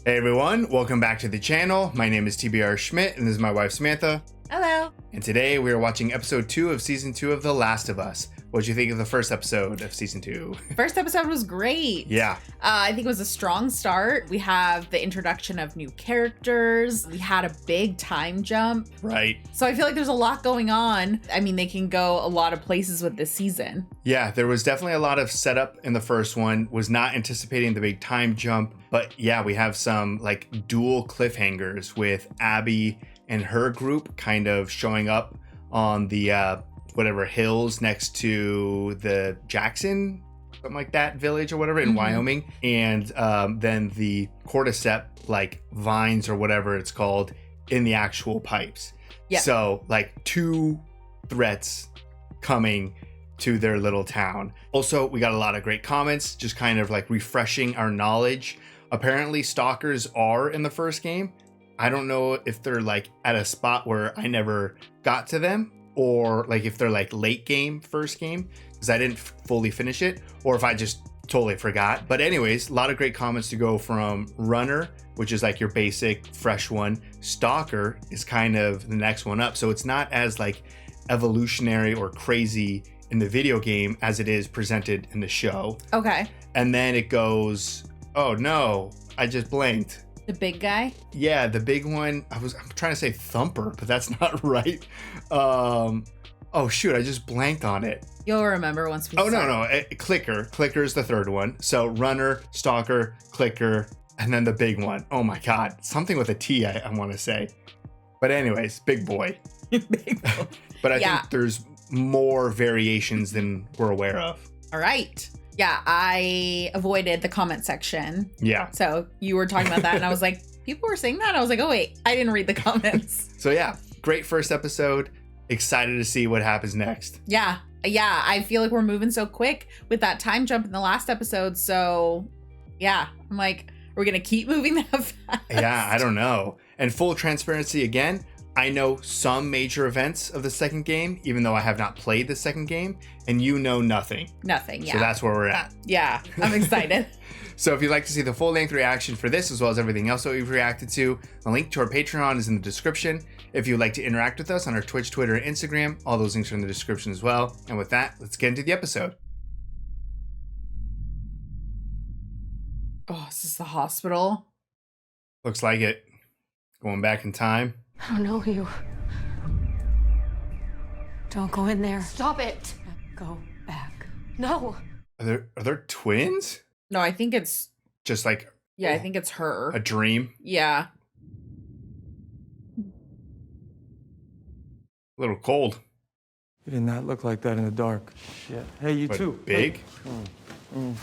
Hey everyone, welcome back to the channel. My name is TBR Schmitt and this is my wife Samantha. Hello. And today we are watching episode 2 of season 2 of The Last of Us. What'd you think of the first episode of season 2? First episode was great. Yeah. I think it was a strong start. We have the introduction of new characters. We had a big time jump. Right. So I feel like there's a lot going on. I mean, they can go a lot of places with this season. Yeah, there was definitely a lot of setup in the first one. Was not anticipating the big time jump. But yeah, we have some like dual cliffhangers with Abby and her group kind of showing up on the whatever hills next to the Jackson, something like that village or whatever in Wyoming. And then the cordyceps like vines or whatever it's called in the actual pipes. Yeah. So like two threats coming to their little town. Also, we got a lot of great comments, just kind of like refreshing our knowledge. Apparently stalkers are in the first game. I don't know if they're like at a spot where I never got to them, or like if they're like late game, first game, because I didn't fully finish it, or if I just totally forgot. But anyways, a lot of great comments to go from Runner, which is like your basic fresh one. Stalker is kind of the next one up. So it's not as like evolutionary or crazy in the video game as it is presented in the show. Okay. And then it goes, oh no, I just blanked. The big guy? Yeah, the big one. I'm trying to say Thumper, but that's not right. Oh shoot, I just blanked on it. You'll remember once we start. No. Clicker. Clicker is the third one. So Runner, Stalker, Clicker, and then the big one. Oh my God, something with a T, I want to say. But anyways, big boy. Big boy. But I think there's more variations than we're aware of. All right. Yeah, I avoided the comment section. Yeah. So you were talking about that and I was like, people were saying that? I was like, oh wait, I didn't read the comments. So yeah, great first episode. Excited to see what happens next. Yeah, I feel like we're moving so quick with that time jump in the last episode. So yeah, I'm like, we're going to keep moving that fast. Yeah, I don't know. And full transparency again, I know some major events of the second game, even though I have not played the second game, and you know nothing. Nothing, yeah. So that's where we're at. Yeah, I'm excited. So if you'd like to see the full-length reaction for this, as well as everything else that we've reacted to, the link to our Patreon is in the description. If you'd like to interact with us on our Twitch, Twitter, and Instagram, all those links are in the description as well. And with that, let's get into the episode. Oh, is this the hospital? Looks like it. Going back in time. I don't know you. Don't go in there. Stop it. Go back. No. Are there twins? No, I think it's... Just like... Yeah, I think it's her. A dream? Yeah. A little cold. You did not look like that in the dark. Shit. Hey, you But too. big?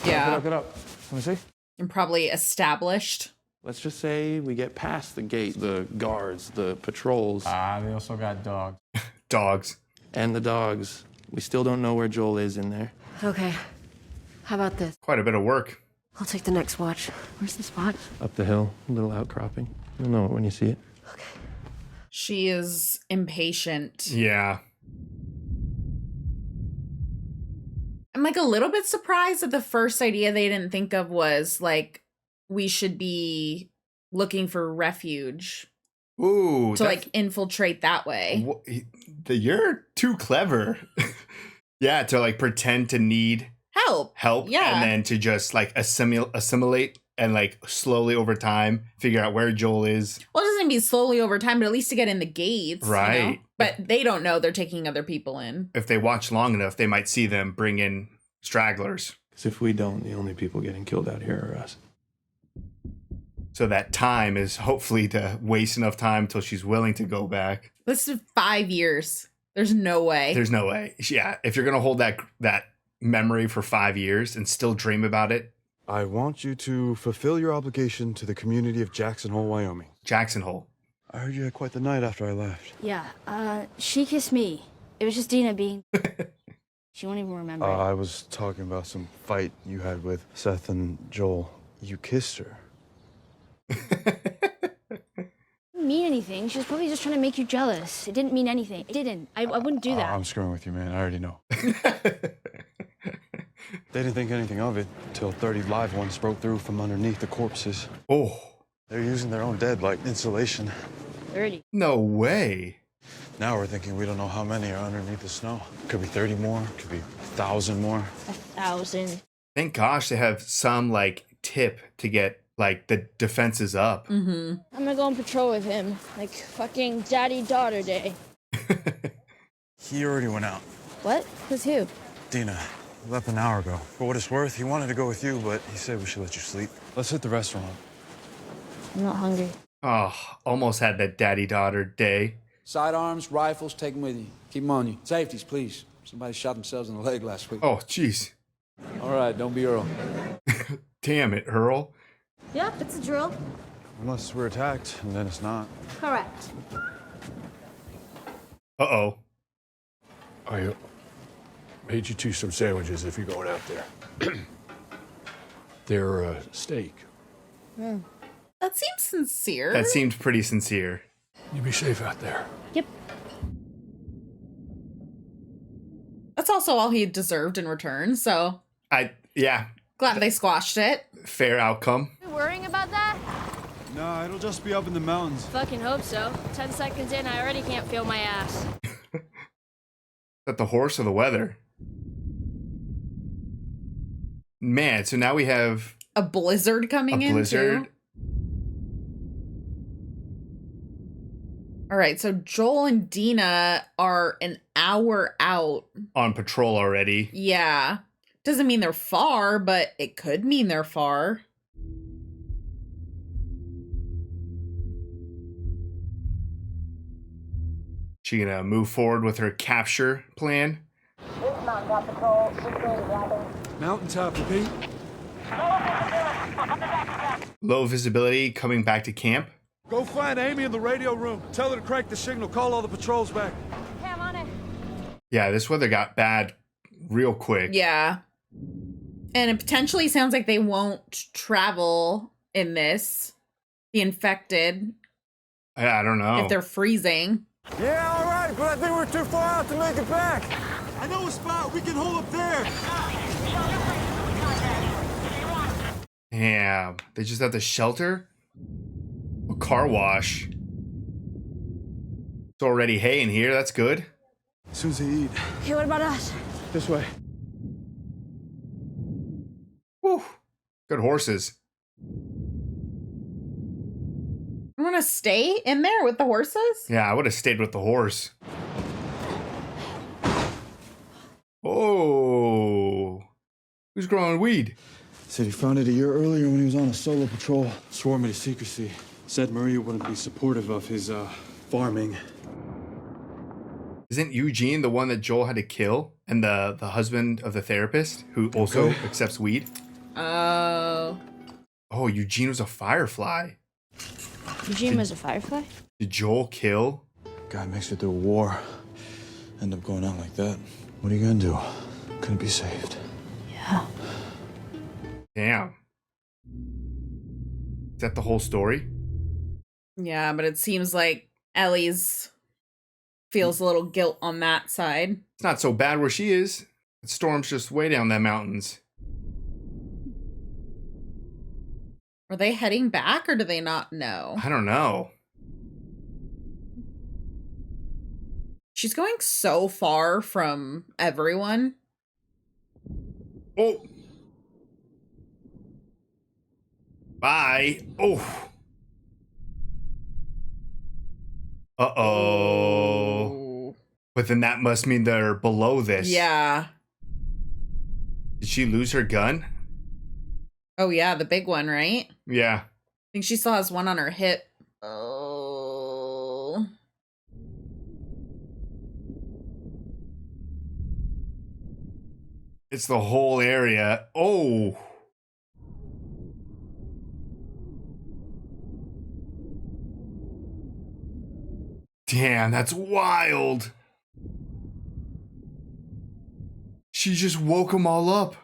Yeah. Get up. Let me see. And probably established. Let's just say we get past the gate, the guards, the patrols. They also got dogs. Dogs. And the dogs. We still don't know where Joel is in there. Okay. How about this? Quite a bit of work. I'll take the next watch. Where's the spot? Up the hill, a little outcropping. You'll know it when you see it. Okay. She is impatient. Yeah. I'm like a little bit surprised that the first idea they didn't think of was like, we should be looking for refuge. Ooh. To like infiltrate that way. You're too clever. Yeah, to like pretend to need help. Yeah. And then to just like assimilate and like slowly over time figure out where Joel is. Well, it doesn't be slowly over time, but at least to get in the gates. Right. You know? But they don't know they're taking other people in. If they watch long enough, they might see them bring in stragglers. Because if we don't, the only people getting killed out here are us. So that time is hopefully to waste enough time till she's willing to go back. This is 5 years. There's no way. There's no way. Yeah, if you're gonna hold that memory for 5 years and still dream about it. I want you to fulfill your obligation to the community of Jackson Hole, Wyoming. Jackson Hole. I heard you had quite the night after I left. Yeah, she kissed me. It was just Dina being... She won't even remember it. I was talking about some fight you had with Seth and Joel. You kissed her. It didn't mean anything. She was probably just trying to make you jealous. It didn't mean anything. It didn't. I wouldn't do that. I'm screwing with you, man. I already know. They didn't think anything of it until 30 live ones broke through from underneath the corpses. Oh. They're using their own dead like insulation. 30. No way. Now we're thinking we don't know how many are underneath the snow. Could be 30 more, could be 1,000 more. 1,000. Thank gosh they have some like tip to get like the defenses up. Mm-hmm. I'm gonna go on patrol with him. Like fucking daddy-daughter day. He already went out. What? With who? Dina, left an hour ago. For what it's worth, he wanted to go with you, but he said we should let you sleep. Let's hit the restaurant. I'm not hungry. Oh, almost had that daddy-daughter day. Sidearms, rifles, take them with you. Keep them on you. Safeties, please. Somebody shot themselves in the leg last week. Oh, jeez. All right, don't be Earl. Damn it, Earl. Yep, it's a drill. Unless we're attacked, and then it's not. Correct. Uh-oh. I made you two some sandwiches if you're going out there. They're steak. That seems sincere. That seemed pretty sincere. You be safe out there. Yep. That's also all he deserved in return, so Yeah, glad they squashed it. fair outcome. You worrying about that? No, it'll just be up in the mountains. Fucking hope so. 10 seconds in, I already can't feel my ass. Is that the horse or the weather? Man, so now we have A blizzard coming a in blizzard. too. All right, so Joel and Dina are an hour out. On patrol already. Yeah. Doesn't mean they're far, but it could mean they're far. She gonna move forward with her capture plan? Mountaintop, repeat. Low visibility coming back to camp. Go find Amy in the radio room. Tell her to crank the signal. Call all the patrols back. Okay, I'm on it. Yeah, this weather got bad real quick. Yeah. And it potentially sounds like they won't travel in this. The infected, I don't know. if they're freezing. Yeah, all right, but I think we're too far out to make it back. I know a spot. We can hold up there. Damn, they just have the shelter? A car wash. It's already hay in here, that's good. As soon as they eat. Okay, what about us? This way. Whew. Good horses. You want to stay in there with the horses? Yeah, I would have stayed with the horse. Oh. Who's growing weed? Said he found it a year earlier when he was on a solo patrol. Swore me to secrecy. Said Maria wouldn't be supportive of his, farming. Isn't Eugene the one that Joel had to kill? And the husband of the therapist who also Okay. accepts weed? Oh. Oh, Eugene was a firefly. Eugene was a firefly? Did Joel kill? Guy makes it through a war. End up going out like that. What are you gonna do? Couldn't be saved. Yeah. Damn. Is that the whole story? Yeah, but it seems like Ellie's feels a little guilt on that side. It's not so bad where she is. The storm's just way down the mountains. Are they heading back or do they not know? I don't know. She's going so far from everyone. Oh. Bye. Oh. Uh-oh. But then that must mean they're below this. Yeah. Did she lose her gun? Oh, yeah, the big one, right? Yeah. I think she still has one on her hip. Oh. It's the whole area. Oh. Damn, that's wild. She just woke them all up.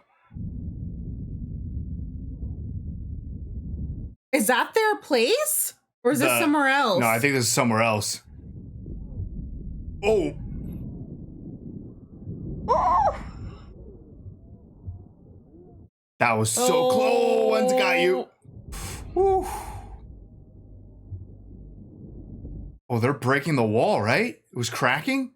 Is that their place? Or is this somewhere else? No, I think this is somewhere else. Oh. That was so close. One's got you. Whew. Oh, they're breaking the wall, right? It was cracking?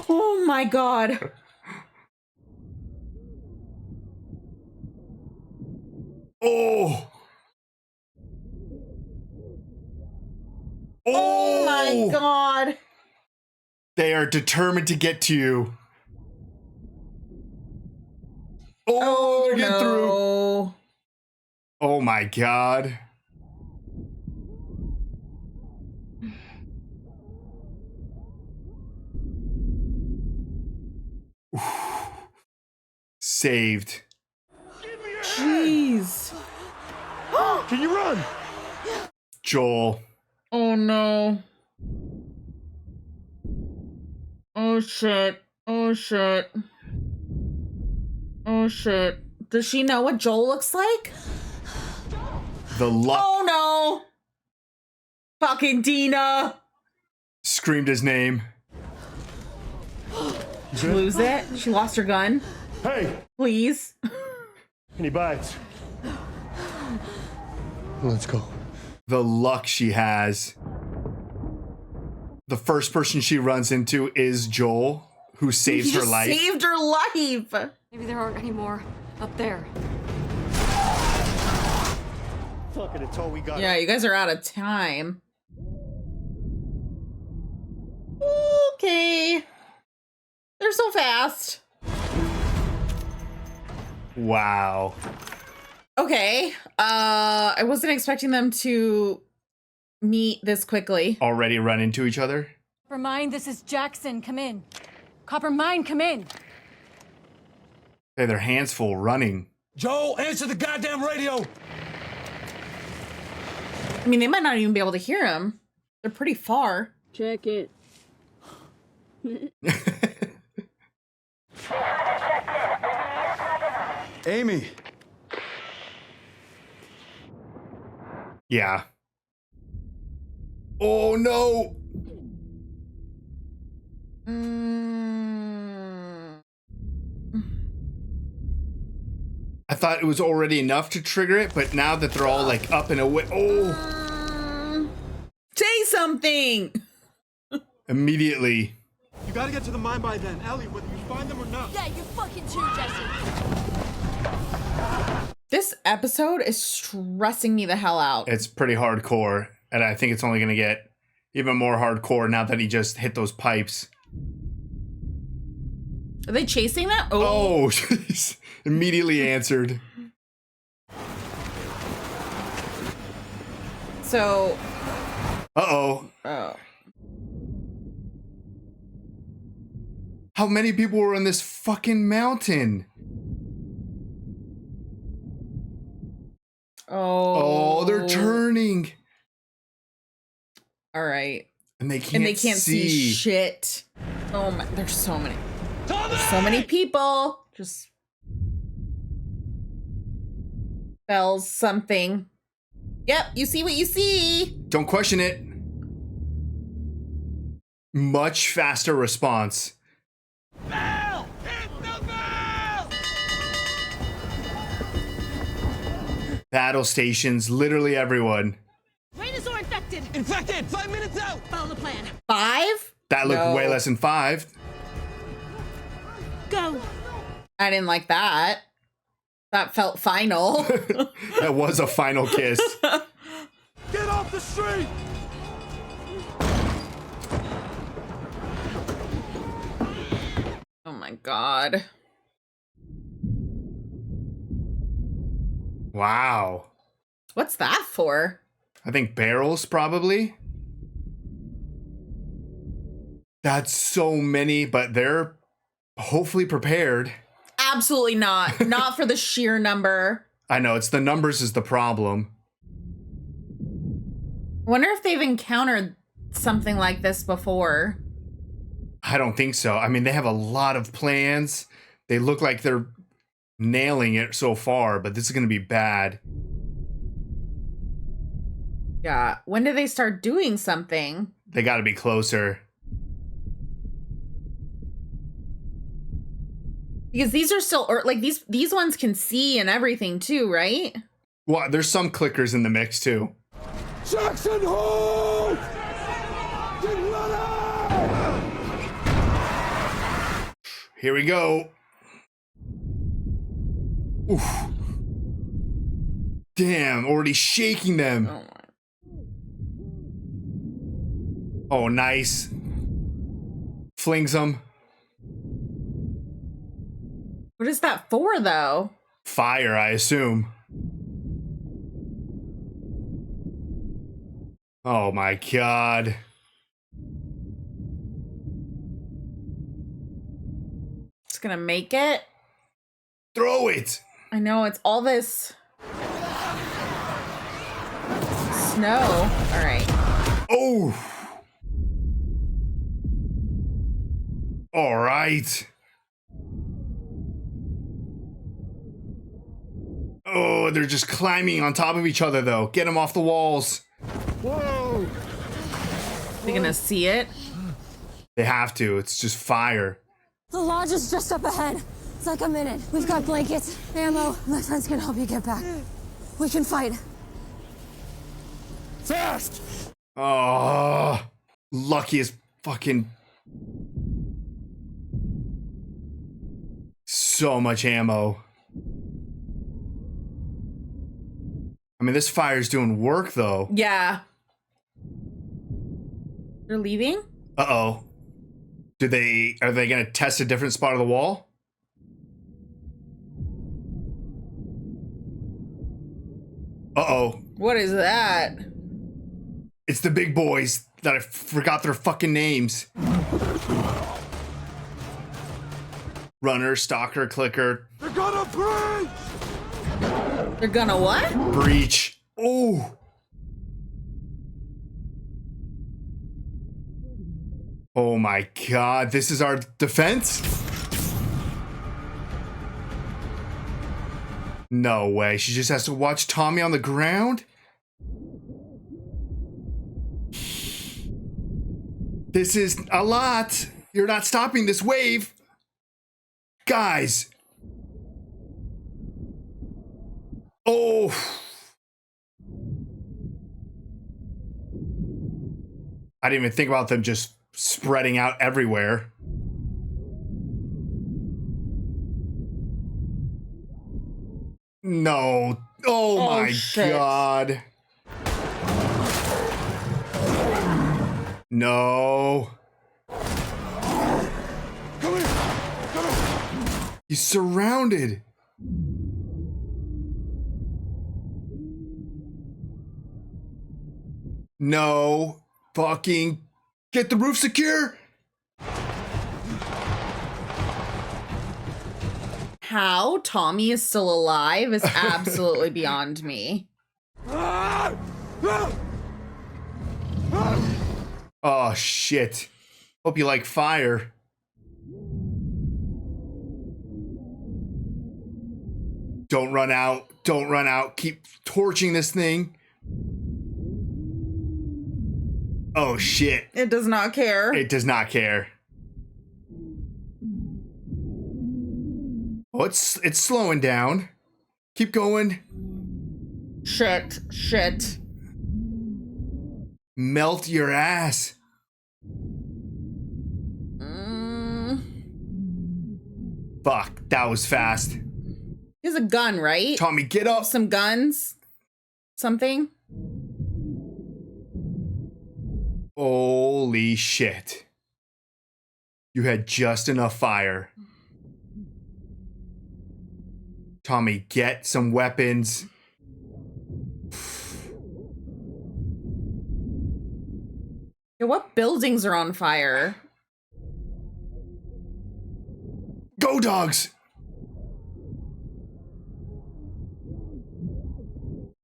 Oh my god. Oh! Oh my god. They are determined to get to you. Oh, they're getting through. Oh my god. Saved. Jeez. Can you run? Joel. Oh no. Oh shit. Oh shit. Oh shit. Does she know what Joel looks like? The luck. Oh no. Fucking Dina. Screamed his name. She lose it? She lost her gun? Hey, Please. any bites? Let's go. The luck she has. The first person she runs into is Joel, who saves her life. Saved her life. Maybe there aren't any more up there. Fuck it, it's all we got. Yeah, you guys are out of time. Okay. They're so fast. Wow. Okay. I wasn't expecting them to meet this quickly. Already run into each other? Copper Mine, this is Jackson. Come in. Copper Mine, come in. They have their hands full running. Joel, answer the goddamn radio! I mean, they might not even be able to hear him. They're pretty far. Check it. Amy. Yeah. Oh no! I thought it was already enough to trigger it, but now that they're all like up and away, Say something! immediately. You gotta get to the mine by then, Ellie, whether you find them or not. Yeah, you fucking too, Jesse. This episode is stressing me the hell out. It's pretty hardcore, and I think it's only gonna get even more hardcore now that he just hit those pipes. Are they chasing that? Oh, jeez. Immediately answered. So. Uh-oh. Oh. How many people were on this fucking mountain? Oh. Oh, they're turning. All right. And they can't see shit. Oh my, there's so many. There's so many people. Just spells something. Yep, you see what you see. Don't question it. Much faster response. Bell! Hit the bell! Battle stations, literally everyone. Raiders are infected. Infected! 5 minutes out! Follow the plan. 5? That looked No. way less than 5. Go. I didn't like that. That felt final. That was a final kiss. Get off the street! Oh my god. Wow. What's that for? I think barrels, probably. That's so many, but they're hopefully prepared. Absolutely not. Not for the sheer number. I know, it's the numbers is the problem. Wonder if they've encountered something like this before. I don't think so. I mean, they have a lot of plans. They look like they're nailing it so far, but this is going to be bad. Yeah. When did they start doing something? They got to be closer. Because these are still, or like these ones can see and everything too, right? Well, there's some clickers in the mix too. Jackson, hold! Get ready! Here we go. Oof. Damn, already shaking them. Oh my. Oh, nice. Flings them. What is that for, though? Fire, I assume. Oh my god. It's gonna make it. Throw it. I know, it's all this snow. All right. Oh. All right. Oh, they're just climbing on top of each other, though. Get them off the walls. Whoa! They're gonna see it. They have to. It's just fire. The lodge is just up ahead. It's like a minute. We've got blankets, ammo. My friends can help you get back. We can fight. Fast! Oh, luckiest fucking. So much ammo. I mean, this fire's doing work, though. Yeah. They're leaving? Uh-oh. Are they gonna test a different spot of the wall? Uh-oh. What is that? It's the big boys that I forgot their fucking names. Runner, stalker, clicker. They're gonna breach! They're gonna what? Breach. Oh. Oh my god, this is our defense? No way, she just has to watch Tommy on the ground? This is a lot. You're not stopping this wave. Guys. Oh. I didn't even think about them just spreading out everywhere. No. Oh my shit. god. No. Come here! Come here! He's surrounded. No. Fucking get the roof secure. How Tommy is still alive is absolutely beyond me. Ah! Ah! Ah! Oh shit. Hope you like fire. Don't run out. Don't run out. Keep torching this thing. Oh shit. It does not care. It does not care. Oh, it's slowing down. Keep going. Shit. Shit. Melt your ass. Fuck, that was fast. He has a gun, right? Tommy, get up. Some guns? Something? Holy shit. You had just enough fire. Tommy, get some weapons. Yeah, what buildings are on fire? Go, dogs!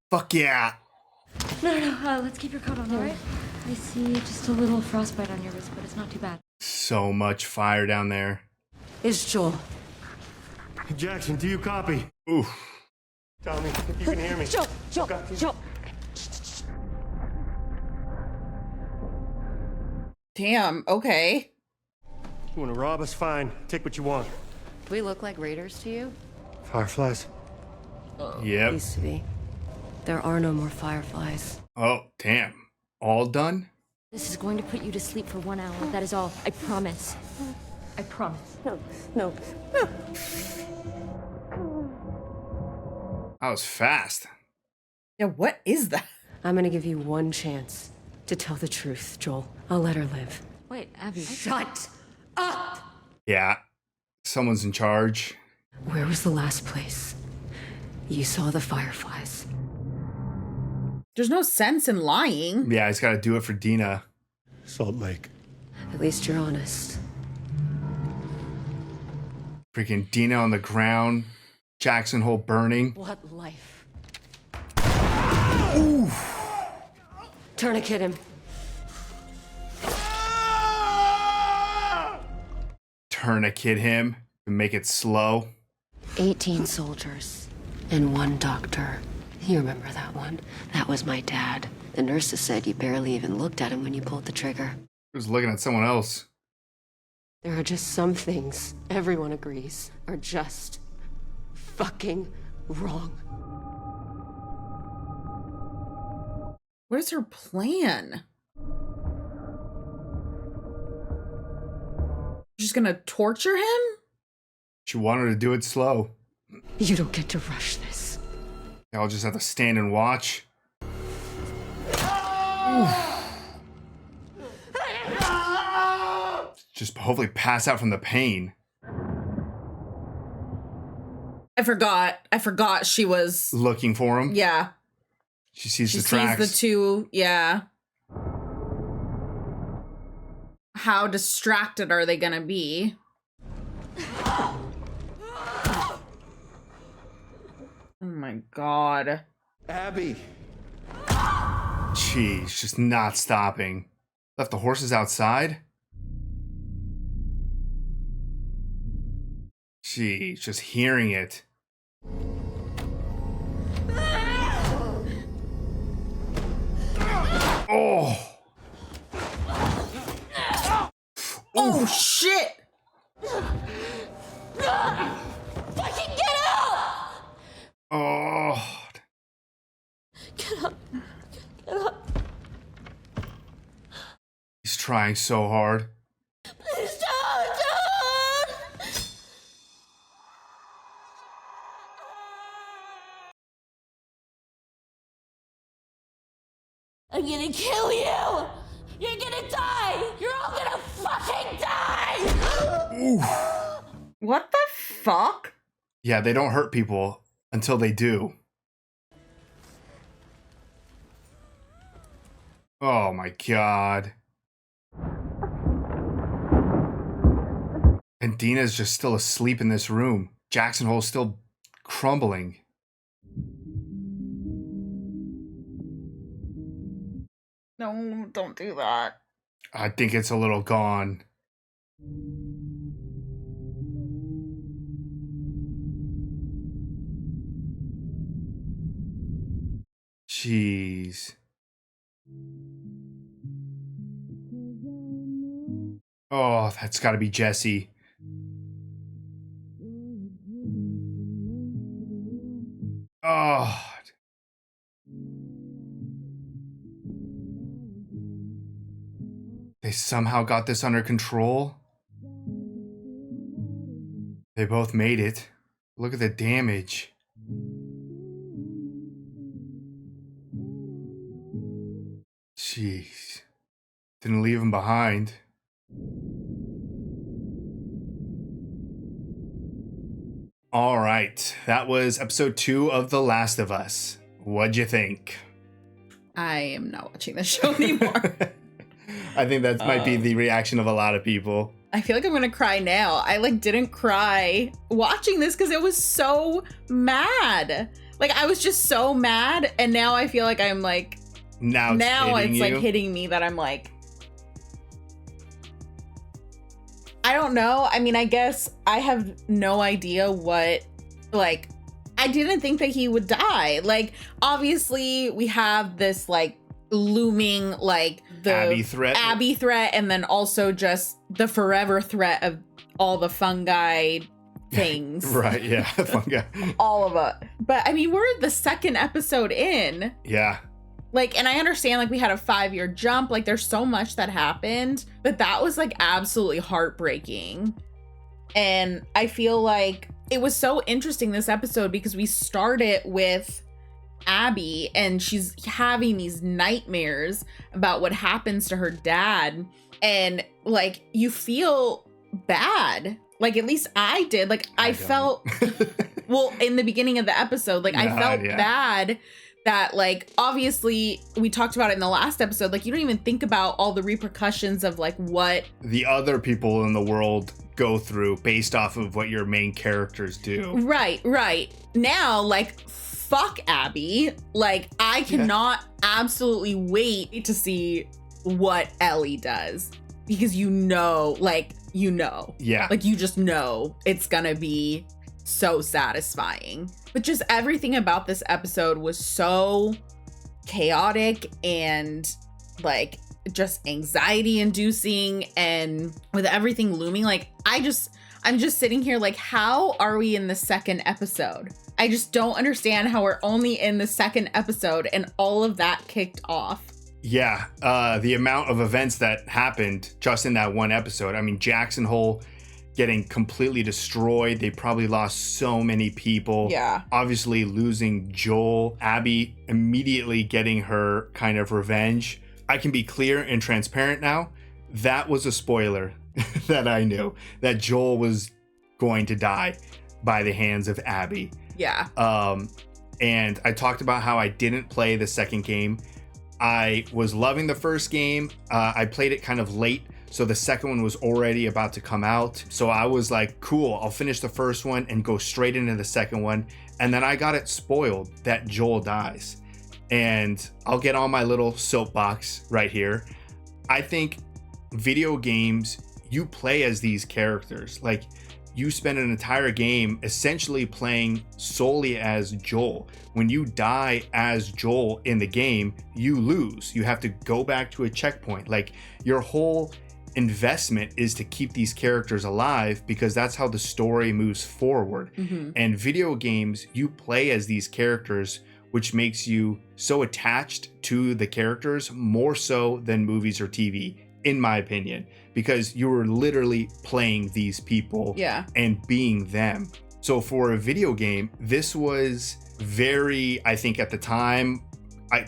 Fuck yeah. No, let's keep your coat on, all right? I see just a little frostbite on your wrist, but it's not too bad. So much fire down there. It's Joel. Jackson, do you copy? Oof. Tommy, if you can hear me. Joel. Damn, okay. You want to rob us? Fine. Take what you want. We look like raiders to you? Fireflies? Yep. Used to be. There are no more fireflies. Oh, damn. All done? This is going to put you to sleep for 1 hour. That is all. I promise. I promise. No. That was fast. Yeah, what is that? I'm gonna give you one chance to tell the truth, Joel. I'll let her live. Wait, Abby. Shut up! Yeah. Someone's in charge. Where was the last place you saw the fireflies? There's no sense in lying. Yeah, he's got to do it for Dina. Salt Lake. At least you're honest. Freaking Dina on the ground. Jackson Hole burning. What life? Ooh. Tourniquet him. Tourniquet him to make it slow. 18 soldiers and 1 doctor. You remember that one? That was my dad. The nurses said you barely even looked at him when you pulled the trigger. He was looking at someone else. There are just some things, everyone agrees, are just fucking wrong. What is her plan? She's gonna torture him? She wanted to do it slow. You don't get to rush this. I'll just have to stand and watch. Just hopefully pass out from the pain. I forgot she was Looking for him. yeah. She sees She the sees tracks. the two, yeah. How distracted are they gonna be? Oh my god. Abby! Jeez, just not stopping. Left the horses outside? Jeez, just hearing it. Oh! Oh shit! Fucking get out! Oh! Get up. Get up. He's trying so hard. Please don't! I'm gonna kill you! You're gonna die! You're all gonna fucking die! Ooh. What the fuck? Yeah, they don't hurt people until they do. Oh my god. And Dina's just still asleep in this room. Jackson Hole's still crumbling. No, don't do that. I think it's a little gone. Jeez. Oh, that's gotta be Jesse. Oh. They somehow got this under control. They both made it. Look at the damage. Jeez. Didn't leave him behind. All right. That was episode 2 of The Last of Us. What'd you think? I am not watching this show anymore. I think that might be the reaction of a lot of people. I feel like I'm gonna cry now. I didn't cry watching this because it was so mad. I was just so mad, and now I feel like I'm now it's hitting me that I'm I don't know. I mean, I guess I have no idea what I didn't think that he would die. Obviously we have this looming the Abby threat, and then also just the forever threat of all the fungi things. Right, yeah. Fungi. All of it. But I mean, we're the second episode in. Yeah. Like, and I understand, like, we had a 5-year jump. Like, there's so much that happened. But that was, like, absolutely heartbreaking. And I feel like it was so interesting this episode because we started with Abby and she's having these nightmares about what happens to her dad. And, like, you feel bad. Like, at least I did. Like, I felt, well, in the beginning of the episode, like, I felt bad that, like, obviously we talked about it in the last episode. Like, you don't even think about all the repercussions of, like, what the other people in the world go through based off of what your main characters do. Right. Now, like, fuck Abby. Like, I cannot absolutely wait to see what Ellie does. Because Yeah. Like, you just know it's gonna be so satisfying. But just everything about this episode was so chaotic and, like, just anxiety inducing, and with everything looming, like, I'm just sitting here like, how are we in the second episode? I just don't understand how we're only in the second episode and all of that kicked off. Yeah, the amount of events that happened just in that one episode. I mean, Jackson Hole getting completely destroyed. They probably lost so many people. Yeah. Obviously losing Joel. Abby immediately getting her kind of revenge. I can be clear and transparent now. That was a spoiler that I knew. That Joel was going to die by the hands of Abby. Yeah. And I talked about how I didn't play the second game. I was loving the first game. I played it kind of late, so the second one was already about to come out. So I was like, cool, I'll finish the first one and go straight into the second one. And then I got it spoiled that Joel dies. And I'll get on my little soapbox right here. I think video games, you play as these characters. Like, you spend an entire game essentially playing solely as Joel. When you die as Joel in the game, you lose. You have to go back to a checkpoint. Like, your whole investment is to keep these characters alive because that's how the story moves forward. Mm-hmm. And video games, you play as these characters, which makes you so attached to the characters more so than movies or TV, in my opinion, because you were literally playing these people and being them. So for a video game, this was very, I think at the time,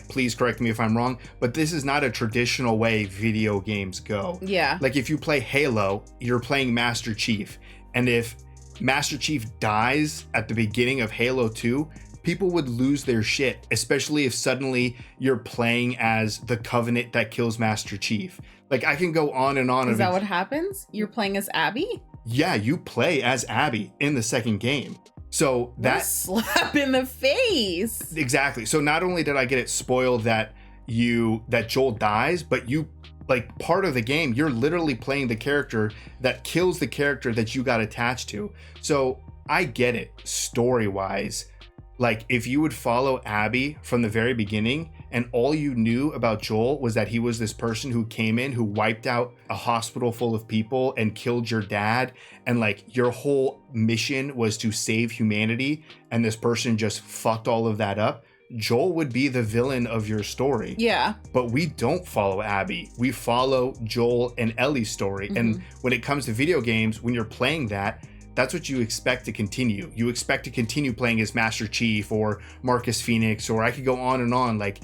please correct me if I'm wrong, but this is not a traditional way video games go. Yeah. Like, if you play Halo, you're playing Master Chief. And if Master Chief dies at the beginning of Halo 2, people would lose their shit, especially if suddenly you're playing as the Covenant that kills Master Chief. Like, I can go on and on. Is that what happens? You're playing as Abby? Yeah, you play as Abby in the second game. So that slap in the face. Exactly. So not only did I get it spoiled that Joel dies, but you, like, part of the game, you're literally playing the character that kills the character that you got attached to. So I get it story-wise. Like, if you would follow Abby from the very beginning and all you knew about Joel was that he was this person who came in, who wiped out a hospital full of people and killed your dad, and, like, your whole mission was to save humanity, and this person just fucked all of that up, Joel would be the villain of your story. Yeah. But we don't follow Abby. We follow Joel and Ellie's story. Mm-hmm. And when it comes to video games, when you're playing that, that's what you expect to continue. You expect to continue playing as Master Chief or Marcus Phoenix, or I could go on and on. Like,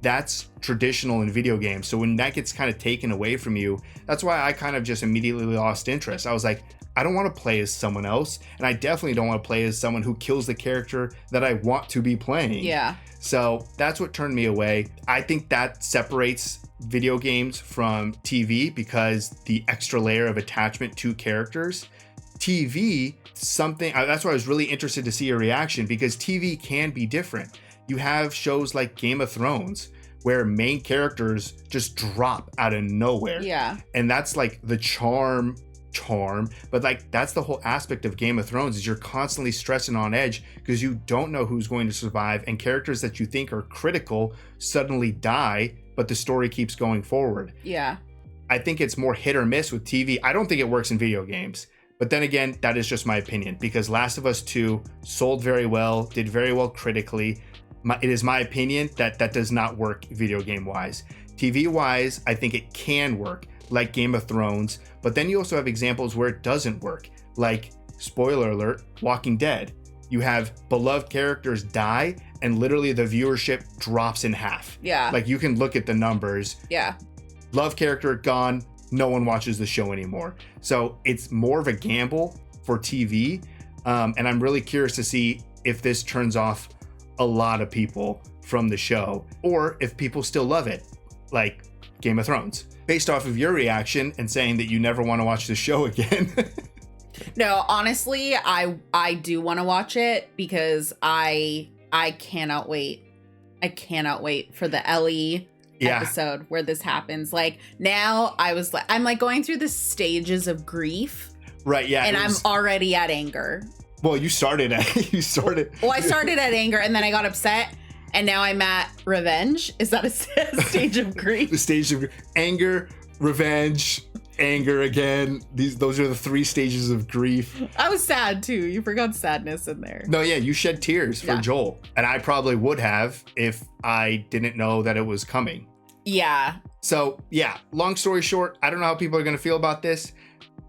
that's traditional in video games. So when that gets kind of taken away from you, that's why I kind of just immediately lost interest. I was like, I don't want to play as someone else. And I definitely don't want to play as someone who kills the character that I want to be playing. Yeah. So that's what turned me away. I think that separates video games from TV because the extra layer of attachment to characters. TV, that's why I was really interested to see your reaction, because TV can be different. You have shows like Game of Thrones where main characters just drop out of nowhere. Yeah. And that's like the charm, but like that's the whole aspect of Game of Thrones, is you're constantly stressing on edge because you don't know who's going to survive, and characters that you think are critical suddenly die, but the story keeps going forward. Yeah. I think it's more hit or miss with TV. I don't think it works in video games. But then again, that is just my opinion, because Last of Us 2 sold very well, did very well critically. It is my opinion that that does not work video game wise. TV wise, I think it can work, like Game of Thrones, but then you also have examples where it doesn't work, like, spoiler alert, Walking Dead. You have beloved characters die and literally the viewership drops in half. Yeah. Like, you can look at the numbers. Yeah. Love character gone, no one watches the show anymore. So it's more of a gamble for TV. And I'm really curious to see if this turns off a lot of people from the show, or if people still love it, like Game of Thrones. Based off of your reaction and saying that you never want to watch the show again. No, honestly, I do want to watch it because I cannot wait. I cannot wait for the Ellie episode where this happens. Like, now I'm like going through the stages of grief. Right, yeah. And I'm already at anger. Well, you started. Well, I started at anger and then I got upset and now I'm at revenge. Is that a stage of grief? The stage of anger, revenge, anger again. Those are the 3 stages of grief. I was sad too. You forgot sadness in there. No, yeah, you shed tears for Joel. And I probably would have if I didn't know that it was coming. Yeah. So, yeah, long story short, I don't know how people are going to feel about this.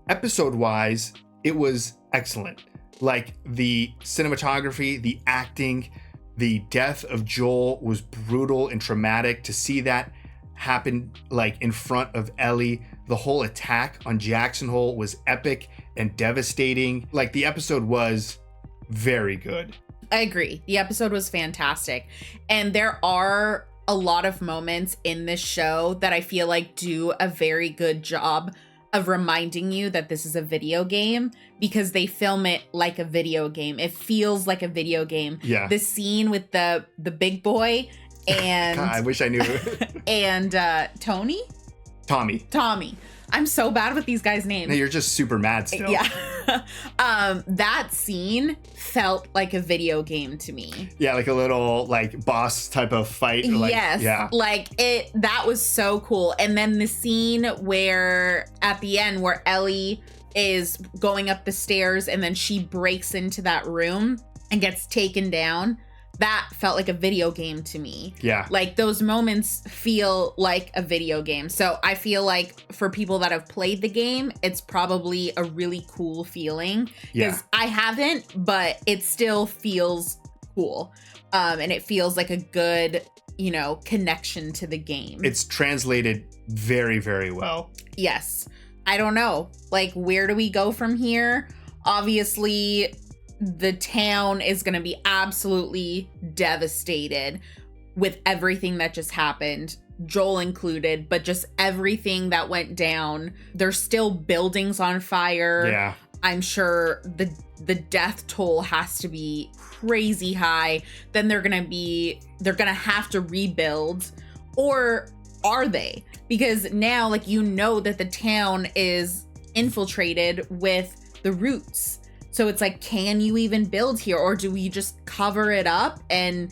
Episode-wise, it was excellent. Like, the cinematography, the acting, the death of Joel was brutal and traumatic. To see that happen, like, in front of Ellie, the whole attack on Jackson Hole was epic and devastating. Like, the episode was very good. I agree. The episode was fantastic. And there are a lot of moments in this show that I feel like do a very good job of reminding you that this is a video game, because they film it like a video game. It feels like a video game. Yeah. The scene with the big boy and God, I wish I knew. and Tommy. I'm so bad with these guys' names. No, you're just super mad still. Yeah. That scene felt like a video game to me. Yeah, like a little like boss type of fight. Like, yes. Yeah. Like that was so cool. And then the scene where at the end where Ellie is going up the stairs and then she breaks into that room and gets taken down. That felt like a video game to me. Yeah. Like, those moments feel like a video game. So I feel like for people that have played the game, it's probably a really cool feeling. Because I haven't, but it still feels cool. And it feels like a good, connection to the game. It's translated very, very well. Yes. I don't know. Like, where do we go from here? Obviously, the town is going to be absolutely devastated with everything that just happened, Joel included, but just everything that went down. There's still buildings on fire. Yeah. I'm sure the death toll has to be crazy high. Then they're going to have to rebuild, or are they? Because now, like, that the town is infiltrated with the roots. So it's like, can you even build here? Or do we just cover it up and,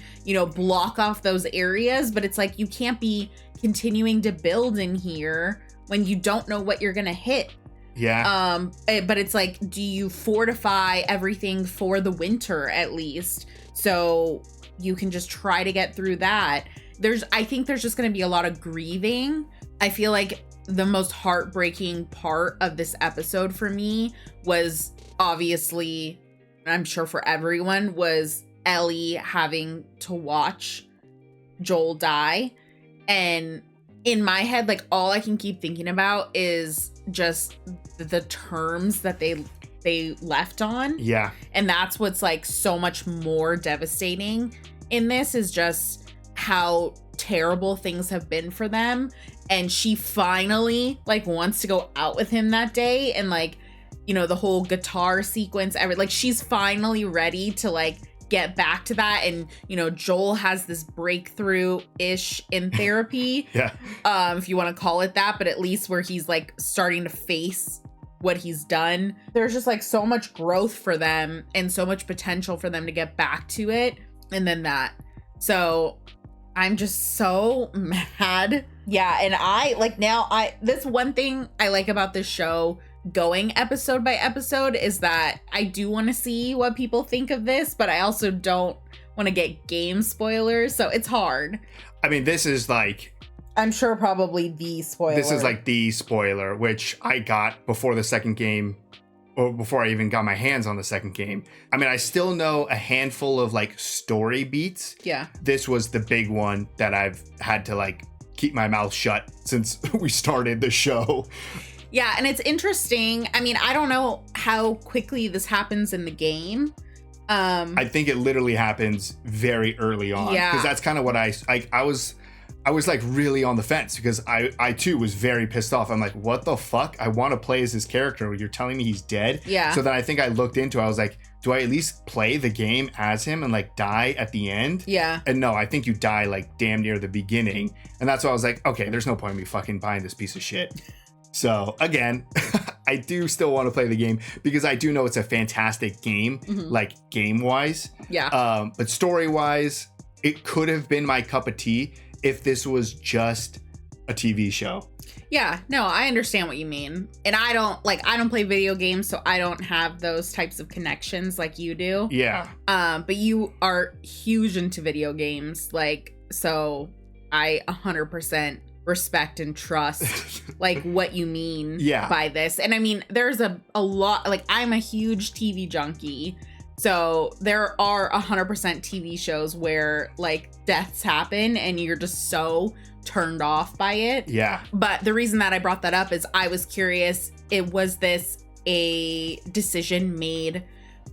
block off those areas? But it's like, you can't be continuing to build in here when you don't know what you're going to hit. Yeah. But it's like, do you fortify everything for the winter at least? So you can just try to get through that. I think there's just going to be a lot of grieving. I feel like the most heartbreaking part of this episode for me was, obviously, I'm sure for everyone, was Ellie having to watch Joel die. And in my head, like, all I can keep thinking about is just the terms that they left on. Yeah. And that's what's like so much more devastating in this, is just how terrible things have been for them. And she finally like wants to go out with him that day, and like, the whole guitar sequence, like, she's finally ready to like get back to that. And, Joel has this breakthrough-ish in therapy. Yeah. If you want to call it that, but at least where he's like starting to face what he's done. There's just like so much growth for them and so much potential for them to get back to it. And then that. So I'm just so mad. Yeah. And this one thing I like about this show, going episode by episode is that I do want to see what people think of this, but I also don't want to get game spoilers, so it's hard. I mean, this is like, I'm sure probably the spoiler. this is like the spoiler, which I got before the second game, or before I even got my hands on the second game. I mean, I still know a handful of like story beats. Yeah. This was the big one that I've had to like keep my mouth shut since we started the show. Yeah, and it's interesting. I mean, I don't know how quickly this happens in the game. I think it literally happens very early on. Yeah. Because that's kind of what I was like really on the fence, because I too was very pissed off. I'm like, what the fuck? I want to play as this character. You're telling me he's dead? Yeah. So then I think I looked into it. I was like, do I at least play the game as him and like die at the end? Yeah. And no, I think you die like damn near the beginning. And that's why I was like, okay, there's no point in me fucking buying this piece of shit. So again, I do still want to play the game because I do know it's a fantastic game, like game wise. Yeah. But story wise, it could have been my cup of tea if this was just a TV show. Yeah, no, I understand what you mean. And I don't play video games, so I don't have those types of connections like you do. Yeah. But you are huge into video games, like, so I 100% respect and trust like what you mean by this. And I mean, there's a lot, like, I'm a huge TV junkie. So there are 100% TV shows where like deaths happen and you're just so turned off by it. Yeah. But the reason that I brought that up is I was curious, was this a decision made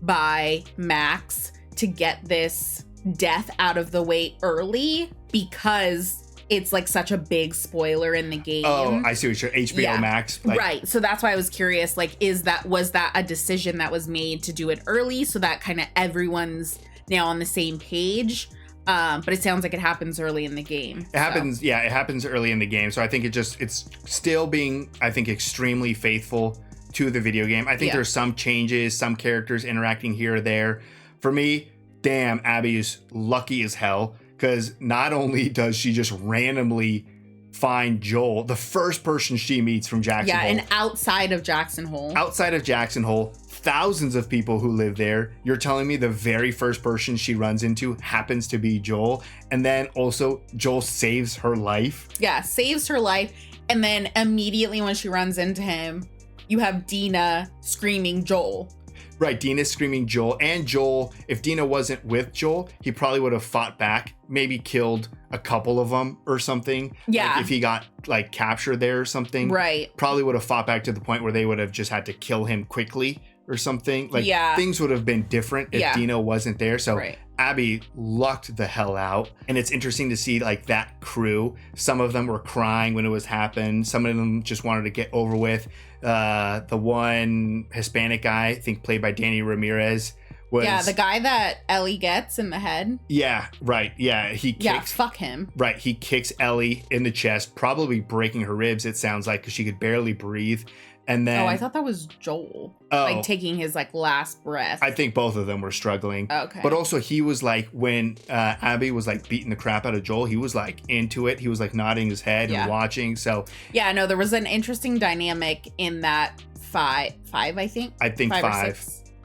by Max to get this death out of the way early because it's like such a big spoiler in the game? Oh, I see what you're HBO Max. Like, right. So that's why I was curious, like, was that a decision that was made to do it early so that kind of everyone's now on the same page? But it sounds like it happens early in the game. It happens, yeah, it happens early in the game. So I think it's still being, I think, extremely faithful to the video game. I think there's some changes, some characters interacting here or there. For me, damn, Abby is lucky as hell, because not only does she just randomly find Joel, the first person she meets from Jackson Hole. Yeah, and outside of Jackson Hole. Outside of Jackson Hole, thousands of people who live there. You're telling me the very first person she runs into happens to be Joel. And then also Joel saves her life. Yeah, saves her life. And then immediately when she runs into him, you have Dina screaming Joel. Right, Dina's screaming Joel. And Joel, if Dina wasn't with Joel, he probably would have fought back, maybe killed a couple of them or something. Yeah. Like if he got like captured there or something. Right. Probably would have fought back to the point where they would have just had to kill him quickly or something. Like things would have been different if Dina wasn't there. So Abby lucked the hell out. And it's interesting to see like that crew. Some of them were crying when it was happened. Some of them just wanted to get over with. The one Hispanic guy, I think played by Danny Ramirez, was the guy that Ellie gets in the head. Yeah, right. Yeah, he kicks. Yeah, fuck him. Right, he kicks Ellie in the chest, probably breaking her ribs. It sounds like because she could barely breathe. And then I thought that was Joel, like taking his like last breath. I think both of them were struggling. Okay. But also he was like, when Abby was like beating the crap out of Joel, he was like into it. He was like nodding his head and watching. So yeah, no, there was an interesting dynamic in that five, I think. I think five.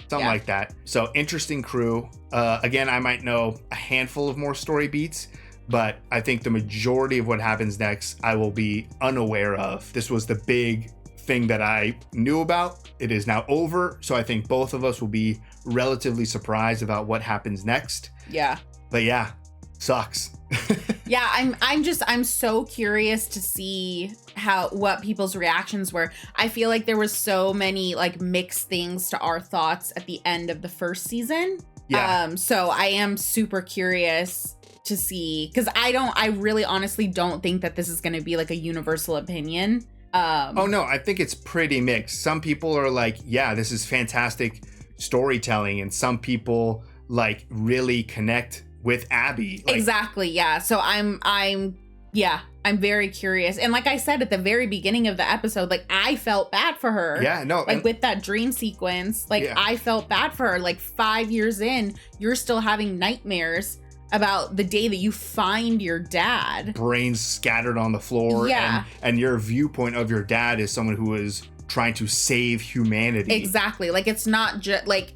Something like that. So interesting crew. Again, I might know a handful of more story beats, but I think the majority of what happens next, I will be unaware of. This was the big thing that I knew about. It is now over. So I think both of us will be relatively surprised about what happens next. Yeah. But yeah, sucks. Yeah, I'm so curious to see what people's reactions were. I feel like there was so many like mixed things to our thoughts at the end of the first season. Yeah. So I am super curious to see, because I really honestly don't think that this is going to be like a universal opinion. Oh no, I think it's pretty mixed. Some people are like, yeah, this is fantastic storytelling, and some people like really connect with Abby. Like, exactly, yeah. So I'm very curious. And like I said at the very beginning of the episode, like I felt bad for her. Yeah, no. Like with that dream sequence, like I felt bad for her. Like 5 years in, you're still having nightmares about the day that you find your dad. Brains scattered on the floor. Yeah. And your viewpoint of your dad is someone who is trying to save humanity. Exactly. Like, it's not just like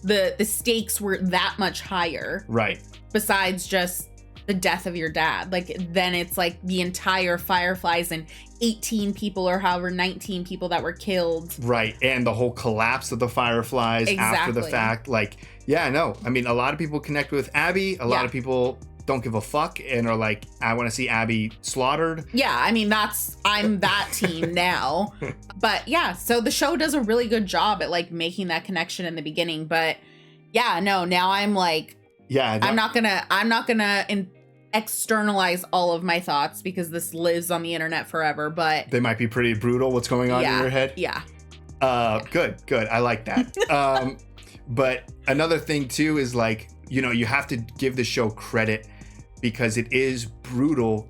the stakes were that much higher. Right. Besides just the death of your dad. Like, then it's like the entire Fireflies and 18 people or however 19 people that were killed. Right. And the whole collapse of the Fireflies after the fact. Like, yeah, no. I mean, a lot of people connect with Abby. A lot of people don't give a fuck and are like, I want to see Abby slaughtered. Yeah, I mean, I'm that team now. But yeah, so the show does a really good job at like making that connection in the beginning. But yeah, no, now I'm like, I'm not gonna externalize all of my thoughts because this lives on the internet forever. But they might be pretty brutal. What's going on in your head? Yeah. Good. I like that. But another thing too is like, you know, you have to give the show credit because it is brutal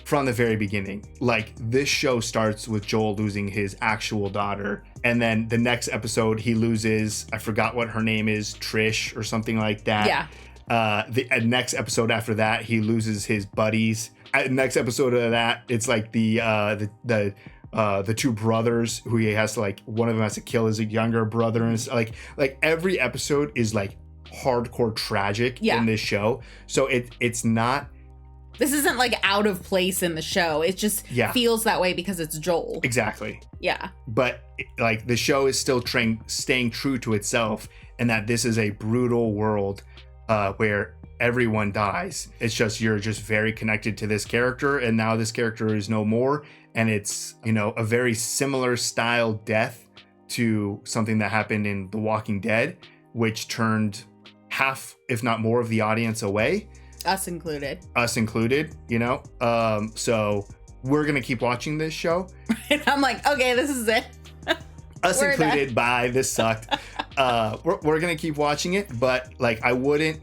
from the very beginning. Like, this show starts with Joel losing his actual daughter, and then the next episode he loses, I forgot what her name is, Trish or something like that. Yeah. The next episode after that, he loses his buddies. Next episode of that, it's like the two brothers who he has to, like, one of them has to kill his younger brother, and it's like every episode is like hardcore tragic in this show. So it's not, this isn't like out of place in the show. It just feels that way because it's Joel. Exactly. Yeah. But like, the show is still staying true to itself, and that this is a brutal world where everyone dies. It's just, you're just very connected to this character, and now this character is no more, and it's, you know, a very similar style death to something that happened in The Walking Dead, which turned half, if not more, of the audience away. Us included, you know. So we're gonna keep watching this show. And I'm like, okay, this is it. Us included. Bye. This sucked. We're gonna keep watching it, but like, I wouldn't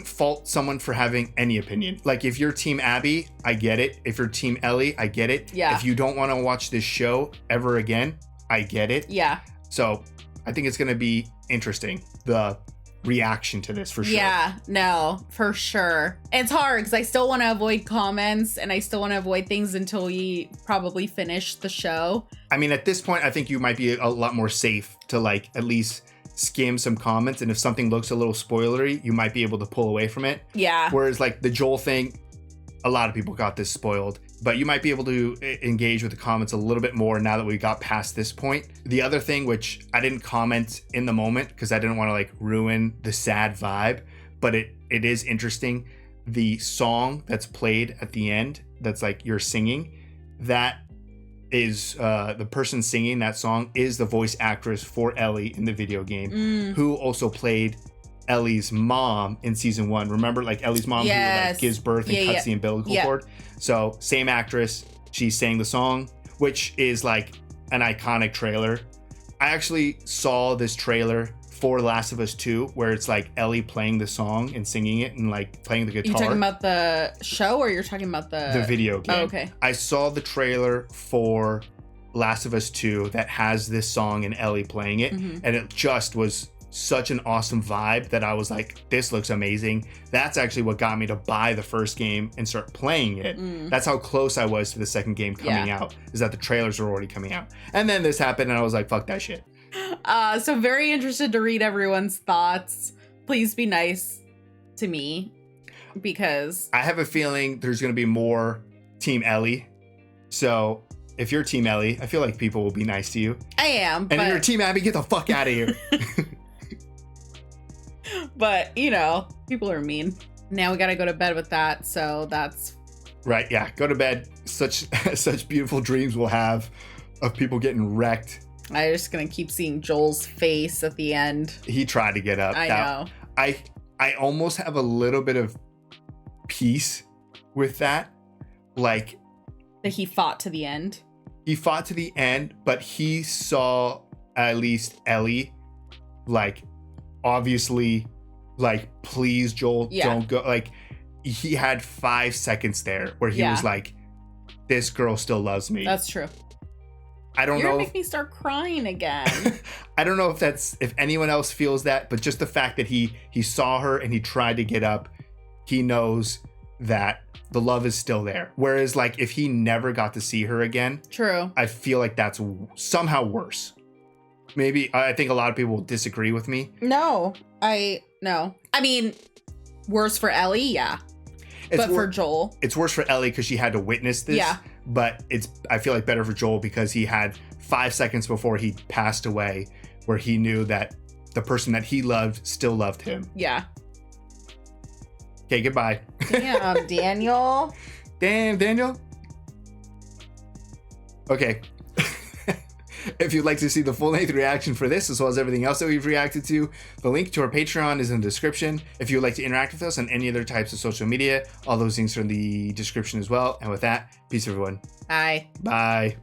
fault someone for having any opinion. Like, if you're Team Abby, I get it. If you're Team Ellie, I get it. Yeah. If you don't want to watch this show ever again, I get it. Yeah. So I think it's gonna be interesting, the reaction to this, for sure. Yeah, no, for sure. It's hard because I still want to avoid comments and I still want to avoid things until we probably finish the show. I mean, at this point, I think you might be a lot more safe to, like, at least skim some comments, and if something looks a little spoilery, you might be able to pull away from it. Yeah. Whereas like the Joel thing, a lot of people got this spoiled, but you might be able to engage with the comments a little bit more now that we got past this point. The other thing, which I didn't comment in the moment because I didn't want to like ruin the sad vibe, but it is interesting. The song that's played at the end, that's like you're singing, that is the person singing that song is the voice actress for Ellie in the video game, who also played Ellie's mom in season 1. Remember, like, Ellie's mom who like gives birth and cuts the umbilical cord? So same actress, she sang the song, which is like an iconic trailer. I actually saw this trailer for Last of Us 2 where it's like Ellie playing the song and singing it and like playing the guitar. You talking about the show or you're talking about the video game? Oh, okay. I saw the trailer for Last of Us 2 that has this song and Ellie playing it, and it just was such an awesome vibe that I was like, this looks amazing. That's actually what got me to buy the first game and start playing it. That's how close I was to the second game coming out, is that the trailers were already coming out. And then this happened and I was like, fuck that shit. So very interested to read everyone's thoughts. Please be nice to me because I have a feeling there's going to be more Team Ellie. So if you're Team Ellie, I feel like people will be nice to you. I am. And if you're Team Abby, get the fuck out of here. But, you know, people are mean. Now we got to go to bed with that. So that's right. Yeah. Go to bed. Such beautiful dreams we'll have of people getting wrecked. I'm just going to keep seeing Joel's face at the end. He tried to get up. I know. I almost have a little bit of peace with that. Like, that he fought to the end. He fought to the end, but he saw at least Ellie, like, obviously, like, please, Joel, don't go. Like, he had 5 seconds there where he was like, this girl still loves me. That's true. I don't know. You're gonna make me start crying again. I don't know if anyone else feels that, but just the fact that he saw her and he tried to get up, he knows that the love is still there. Whereas like if he never got to see her again, True. I feel like that's somehow worse. Maybe I think a lot of people will disagree with me. No. I mean, worse for Ellie, yeah. But for Joel, it's worse for Ellie because she had to witness this. Yeah. But I feel like better for Joel because he had 5 seconds before he passed away where he knew that the person that he loved still loved him. Yeah. Okay, goodbye. Damn, Daniel. Damn, Daniel. Okay. If you'd like to see the full-length reaction for this, as well as everything else that we've reacted to, the link to our Patreon is in the description. If you would like to interact with us on any other types of social media, all those links are in the description as well. And with that, peace, everyone. Bye. Bye.